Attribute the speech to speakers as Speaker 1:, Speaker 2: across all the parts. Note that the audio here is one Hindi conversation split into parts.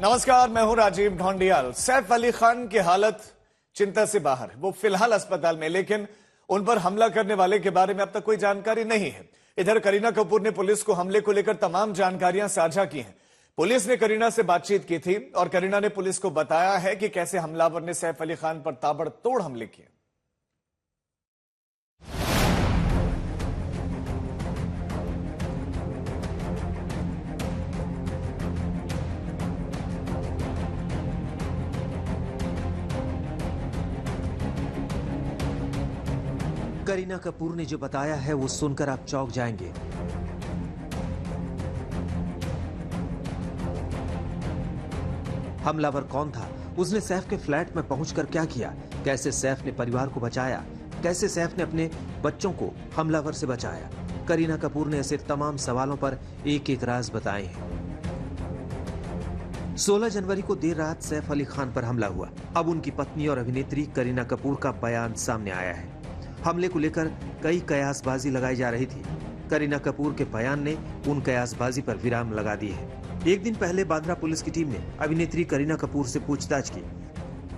Speaker 1: नमस्कार, मैं हूं राजीव ढोंडियाल। सैफ अली खान की हालत चिंता से बाहर है। वो फिलहाल अस्पताल में, लेकिन उन पर हमला करने वाले के बारे में अब तक कोई जानकारी नहीं है। इधर करीना कपूर ने पुलिस को हमले को लेकर तमाम जानकारियां साझा की हैं। पुलिस ने करीना से बातचीत की थी और करीना ने पुलिस को बताया है कि कैसे हमलावर ने सैफ अली खान पर ताबड़तोड़ हमले किए।
Speaker 2: करीना कपूर ने जो बताया है वो सुनकर आप चौंक जाएंगे। हमलावर कौन था? उसने सैफ के फ्लैट में पहुंचकर क्या किया? कैसे सैफ ने परिवार को बचाया? कैसे सैफ ने अपने बच्चों को हमलावर से बचाया? करीना कपूर ने ऐसे तमाम सवालों पर एक एक राज बताए हैं। 16 जनवरी को देर रात सैफ अली खान पर हमला हुआ। अब उनकी पत्नी और अभिनेत्री करीना कपूर का बयान सामने आया है। हमले को लेकर कई कयासबाजी लगाई जा रही थी। करीना कपूर के बयान ने उन कयासबाजी पर विराम लगा दी है। एक दिन पहले बांद्रा पुलिस की टीम ने अभिनेत्री करीना कपूर से पूछताछ की।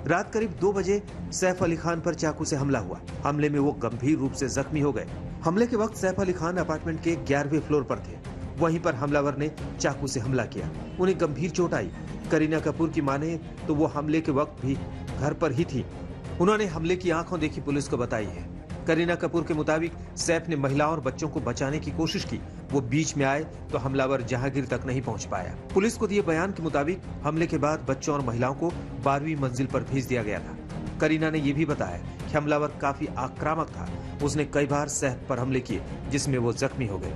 Speaker 2: रात करीब 2 बजे सैफ अली खान पर चाकू से हमला हुआ। हमले में वो गंभीर रूप से जख्मी हो गए। हमले के वक्त सैफ अली खान अपार्टमेंट के 11वें फ्लोर पर थे। वहीं पर हमलावर ने चाकू से हमला किया। उन्हें गंभीर चोट आई। करीना कपूर की माने तो वो हमले के वक्त भी घर पर ही थी। उन्होंने हमले की आंखों देखी पुलिस को बताई है। करीना कपूर के मुताबिक सैफ ने महिलाओं और बच्चों को बचाने की कोशिश की। वो बीच में आए तो हमलावर जहांगीर तक नहीं पहुंच पाया। पुलिस को दिए बयान के मुताबिक हमले के बाद बच्चों और महिलाओं को 12वीं मंजिल पर भेज दिया गया था। करीना ने यह भी बताया कि हमलावर काफी आक्रामक था। उसने कई बार सैफ पर हमले किए, जिसमें वो जख्मी हो गए।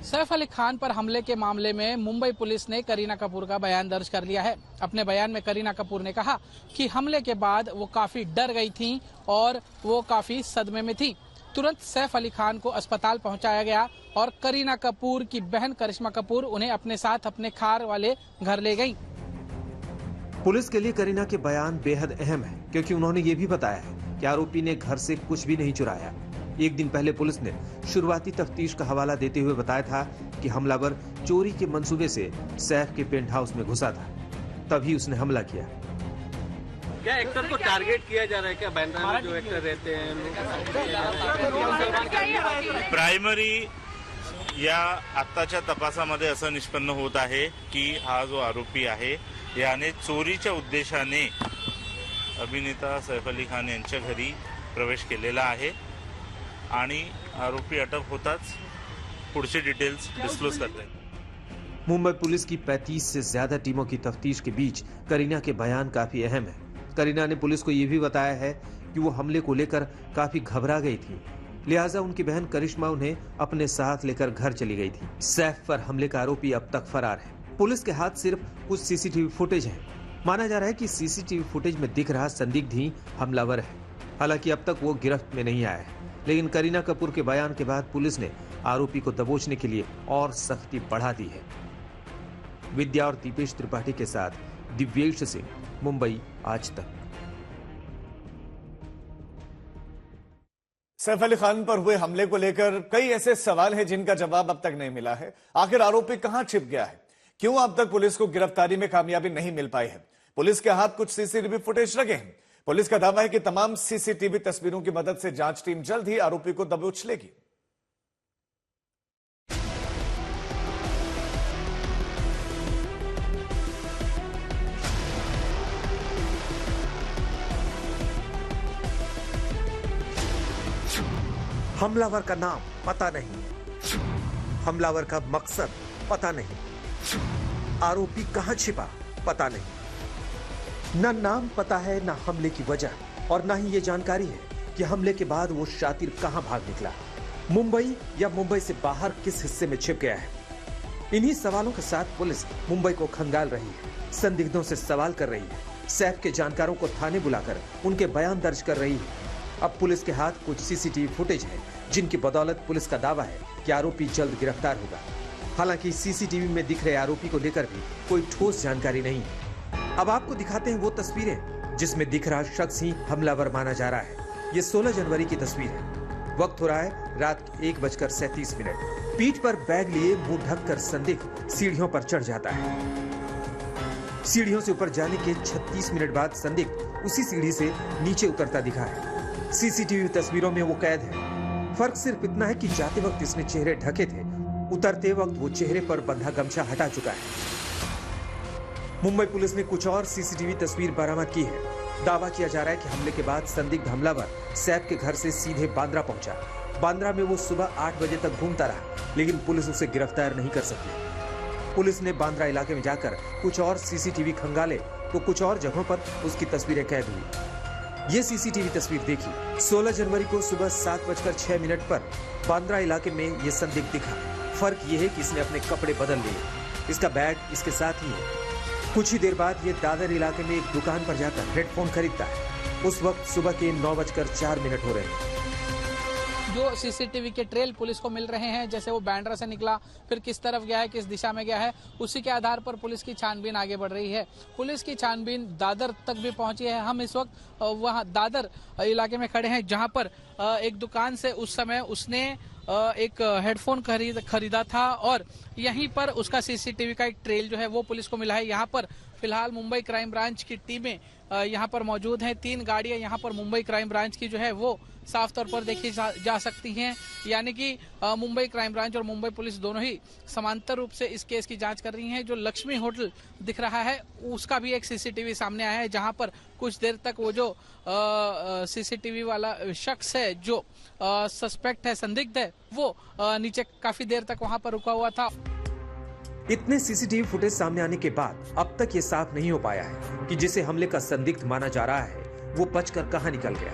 Speaker 3: सैफ अली खान पर हमले के मामले में मुंबई पुलिस ने करीना कपूर का बयान दर्ज कर लिया है। अपने बयान में करीना कपूर ने कहा कि हमले के बाद वो काफी डर गई थीं और वो काफी सदमे में थी। तुरंत सैफ अली खान को अस्पताल पहुंचाया गया और करीना कपूर की बहन करिश्मा कपूर उन्हें अपने साथ अपने खार वाले घर ले गईं।
Speaker 2: पुलिस के लिए करीना के बयान बेहद अहम है, क्योंकि उन्होंने ये भी बताया है कि आरोपी ने घर से कुछ भी नहीं चुराया। एक दिन पहले पुलिस ने शुरुआती तफ्तीश का हवाला देते हुए बताया था कि हमलावर चोरी के मंसूबे से सैफ के पेंट हाउस में घुसा था, तभी उसने हमला किया।
Speaker 4: क्या एक्टर को टारगेट किया जा रहा है? क्या बांद्रा में जो एक्टर रहते हैं
Speaker 5: प्रायमरी या आत्ताच्या तपासामध्ये असं निष्पन्न होत आहे की हा जो आरोपी आहे याने चोरीच्या उद्देशाने अभिनेता सैफ अली खान यांच्या घरी प्रवेश केलेला आहे आणि आरोपी अटक होताच पुढचे डिटेल्स डिस्क्लोज करते हैं।
Speaker 2: मुंबई पुलिस की 35 से ज्यादा टीमों की तफ्तीश के बीच करीना के बयान काफी अहम है। करीना ने पुलिस को यह भी बताया है कि वो हमले को लेकर काफी घबरा गई थी, लिहाजा उनकी बहन करिश्मा उन्हें अपने साथ लेकर घर चली गई थी। सैफ पर हमले का आरोपी अब तक फरार है। पुलिस के हाथ सिर्फ कुछ सीसीटीवी फुटेज है। माना जा रहा है कि सीसीटीवी फुटेज में दिख रहा संदिग्ध ही हमलावर है। हालांकि अब तक वो गिरफ्त में नहीं आया है, लेकिन करीना कपूर के बयान के बाद पुलिस ने आरोपी को दबोचने के लिए और सख्ती बढ़ा दी है। विद्या और दीपेश त्रिपाठी के साथ दिव्येश सिंह, मुंबई आज तक।
Speaker 1: सैफ अली खान पर हुए हमले को लेकर कई ऐसे सवाल हैं जिनका जवाब अब तक नहीं मिला है। आखिर आरोपी कहां छिप गया है? क्यों अब तक पुलिस को गिरफ्तारी में कामयाबी नहीं मिल पाई है? पुलिस के हाथ कुछ सीसीटीवी फुटेज लगे हैं। पुलिस का दावा है कि तमाम सीसीटीवी तस्वीरों की मदद से जांच टीम जल्द ही आरोपी को दबोच लेगी।
Speaker 2: हमलावर का नाम पता नहीं, हमलावर का मकसद पता नहीं, आरोपी कहां छिपा पता नहीं। न नाम पता है, न हमले की वजह, और न ही ये जानकारी है कि हमले के बाद वो शातिर कहां भाग निकला, मुंबई या मुंबई से बाहर किस हिस्से में छिप गया है। इन्हीं सवालों के साथ पुलिस मुंबई को खंगाल रही है, संदिग्धों से सवाल कर रही है, सैफ के जानकारों को थाने बुलाकर उनके बयान दर्ज कर रही है। अब पुलिस के हाथ कुछ सीसीटीवी फुटेज है, जिनकी बदौलत पुलिस का दावा है कि आरोपी जल्द गिरफ्तार होगा। हालांकि सीसीटीवी में दिख रहे आरोपी को लेकर भी कोई ठोस जानकारी नहीं है। अब आपको दिखाते हैं वो तस्वीरें जिसमें दिख रहा शख्स ही हमलावर माना जा रहा है। ये 16 जनवरी की तस्वीर है। वक्त हो रहा है रात 1:37। पीठ पर बैग लिए मुंह ढककर संदिग्ध सीढ़ियों पर चढ़ जाता है। सीढ़ियों से ऊपर जाने के 36 मिनट बाद संदिग्ध उसी सीढ़ी से नीचे उतरता दिखा है। सीसीटीवी तस्वीरों में वो कैद है। फर्क सिर्फ इतना है कि जाते वक्त इसने चेहरे ढके थे, उतरते वक्त वो चेहरे पर बंधा गमछा हटा चुका है। मुंबई पुलिस ने कुछ और सीसीटीवी तस्वीर बरामद की है। दावा किया जा रहा है कि हमले के बाद संदिग्ध हमलावर सैफ के घर से सीधे बांद्रा पहुंचा। बांद्रा में वो सुबह 8 बजे तक घूमता रहा, लेकिन पुलिस उसे गिरफ्तार नहीं कर सकी। पुलिस ने बांद्रा इलाके में जाकर कुछ और सीसीटीवी खंगाले तो कुछ और जगहों पर उसकी तस्वीरें कैद हुई। ये सीसीटीवी तस्वीर देखी 16 जनवरी को सुबह 7:06 पर बांद्रा इलाके में ये संदिग्ध दिखा। फर्क ये है कि इसने अपने कपड़े बदल लिए। इसका बैग इसके साथ ही है। कुछ ही देर बाद ये दादर इलाके में एक दुकान पर जाकर हेडफोन खरीदता है। उस वक्त सुबह के 9:04 हो रहे हैं।
Speaker 3: जो सीसीटीवी के ट्रेल पुलिस को मिल रहे हैं, जैसे वो बांद्रा से निकला, फिर किस तरफ गया है, किस दिशा में गया है, उसी के आधार पर पुलिस की छानबीन आगे बढ़ रही है। पुलिस की छानबीन दादर तक भी पहुंची है। हम इस वक्त वहां दादर इलाके में खड़े हैं, जहां पर एक दुकान से उस समय उसने एक हेडफोन खरीदा था और यहीं पर उसका सीसीटीवी का एक ट्रेल जो है वो पुलिस को मिला है। यहाँ पर फिलहाल मुंबई क्राइम ब्रांच की टीमें यहाँ पर मौजूद हैं। 3 गाड़ियां यहाँ पर मुंबई क्राइम ब्रांच की जो है वो साफ तौर पर देखी जा सकती हैं। यानी कि मुंबई क्राइम ब्रांच और मुंबई पुलिस दोनों ही समांतर रूप से इस केस की जांच कर रही हैं। जो लक्ष्मी होटल दिख रहा है उसका भी एक सीसीटीवी सामने आया है, जहां पर कुछ देर तक वो जो सीसीटीवी वाला शख्स है जो सस्पेक्ट है, संदिग्ध है, वो नीचे काफी देर तक वहां पर रुका हुआ था।
Speaker 2: इतने सीसीटीवी फुटेज सामने आने के बाद अब तक ये साफ नहीं हो पाया है कि जिसे हमले का संदिग्ध माना जा रहा है वो बचकर कहां निकल गया।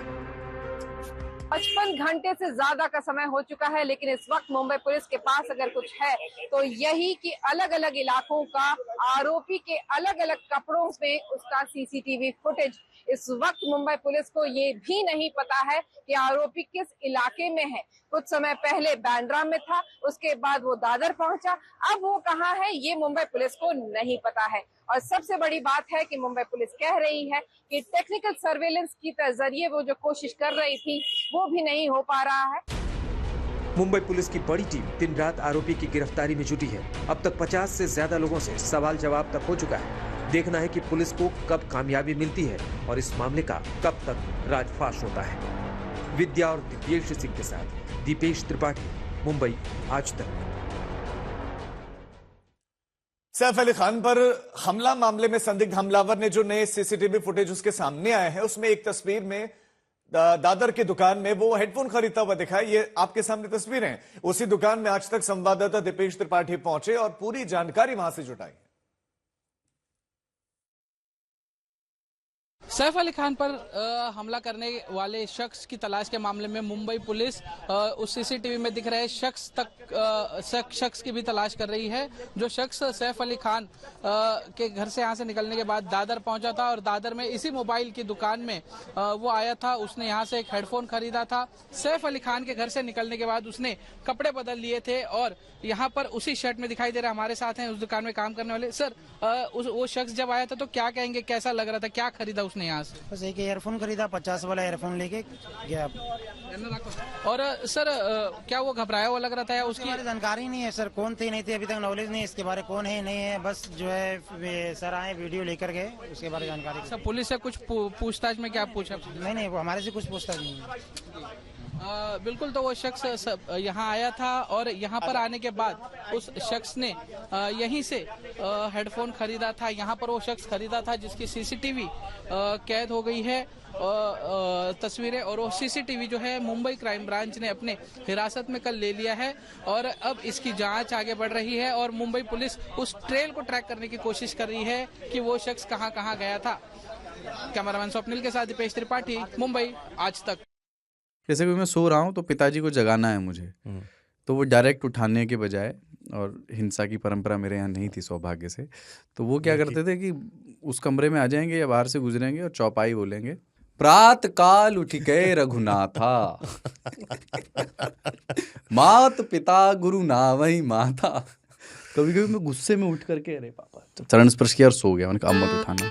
Speaker 6: 55 घंटे से ज्यादा का समय हो चुका है, लेकिन इस वक्त मुंबई पुलिस के पास अगर कुछ है तो यही कि अलग अलग इलाकों का आरोपी के अलग अलग कपड़ों में उसका सीसीटीवी फुटेज। इस वक्त मुंबई पुलिस को ये भी नहीं पता है कि आरोपी किस इलाके में है। कुछ समय पहले बांद्रा में था, उसके बाद वो दादर पहुंचा, अब वो कहाँ है ये मुंबई पुलिस को नहीं पता है। और सबसे बड़ी बात है कि मुंबई पुलिस कह रही है कि टेक्निकल सर्वेलेंस के जरिए वो जो कोशिश कर रही थी वो भी नहीं हो पा रहा है।
Speaker 2: मुंबई पुलिस की बड़ी टीम दिन रात आरोपी की गिरफ्तारी में जुटी है। अब तक 50 से ज्यादा लोगों से सवाल जवाब तक हो चुका है। देखना है कि पुलिस को कब कामयाबी मिलती है और इस मामले का कब तक राजफाश होता है। विद्या और दिव्येश सिंह के साथ दीपेश त्रिपाठी, मुंबई आज तक।
Speaker 1: सैफ अली खान पर हमला मामले में संदिग्ध हमलावर ने जो नए सीसीटीवी फुटेज उसके सामने आए हैं, उसमें एक तस्वीर में दादर की दुकान में वो हेडफोन खरीदता हुआ दिखा। ये आपके सामने तस्वीरें हैं। उसी दुकान में आज तक संवाददाता दीपेश त्रिपाठी पहुंचे और पूरी जानकारी वहां से जुटाई।
Speaker 3: सैफ अली खान पर हमला करने वाले शख्स की तलाश के मामले में मुंबई पुलिस उस सीसीटीवी में दिख रहे शख्स की भी तलाश कर रही है। जो शख्स सैफ अली खान के घर से यहाँ से निकलने के बाद दादर पहुंचा था और दादर में इसी मोबाइल की दुकान में वो आया था। उसने यहाँ से एक हेडफोन खरीदा था। सैफ अली खान के घर से निकलने के बाद उसने कपड़े बदल लिए थे और यहाँ पर उसी शर्ट में दिखाई दे रहा, हमारे साथ हैं उस दुकान में काम करने वाले। सर, वो शख्स जब आया था तो क्या कहेंगे, कैसा लग रहा था, क्या खरीदा उसने यहाँ से?
Speaker 7: बस एक ईयरफोन खरीदा, 50 वाला ईयरफोन लेके गया।
Speaker 3: और सर, क्या वो घबराया हुआ लग रहा था या
Speaker 7: उसके बारे जानकारी नहीं है सर, कौन थे नहीं थे अभी तक नॉलेज नहीं इसके बारे, कौन है नहीं है। बस जो है सर आए वीडियो लेकर गए, उसके बारे जानकारी।
Speaker 3: सर, पुलिस से कुछ पूछताछ में क्या पूछा?
Speaker 7: नहीं, वो हमारे से कुछ पूछताछ नहीं है।
Speaker 3: बिल्कुल, तो वो शख्स यहाँ आया था और यहाँ पर आने के बाद उस शख्स ने यहीं से हेडफोन खरीदा था। यहाँ पर वो शख्स खरीदा था जिसकी सीसीटीवी कैद हो गई है तस्वीरें, और वो सीसीटीवी जो है मुंबई क्राइम ब्रांच ने अपने हिरासत में कल ले लिया है और अब इसकी जांच आगे बढ़ रही है और मुंबई पुलिस उस ट्रेल को ट्रैक करने की कोशिश कर रही है कि वो शख्स कहाँ कहाँ गया था। कैमरामैन स्वप्निल के साथ दीपेश त्रिपाठी, मुंबई आज तक।
Speaker 8: जैसे कि मैं सो रहा हूँ तो पिताजी को जगाना है मुझे, तो वो डायरेक्ट उठाने के बजाय, और हिंसा की परंपरा मेरे यहाँ नहीं थी सौभाग्य से, तो वो क्या करते थे कि उस कमरे में आ जाएंगे या बाहर से गुजरेंगे और चौपाई बोलेंगे, प्रात काल उठ गए रघुनाथा मात पिता गुरु नावई माता। कभी कभी मैं गुस्से में उठ करके अरे पापा, चरण स्पर्श किया और सो गया। मैंने कहा अब मत उठाना।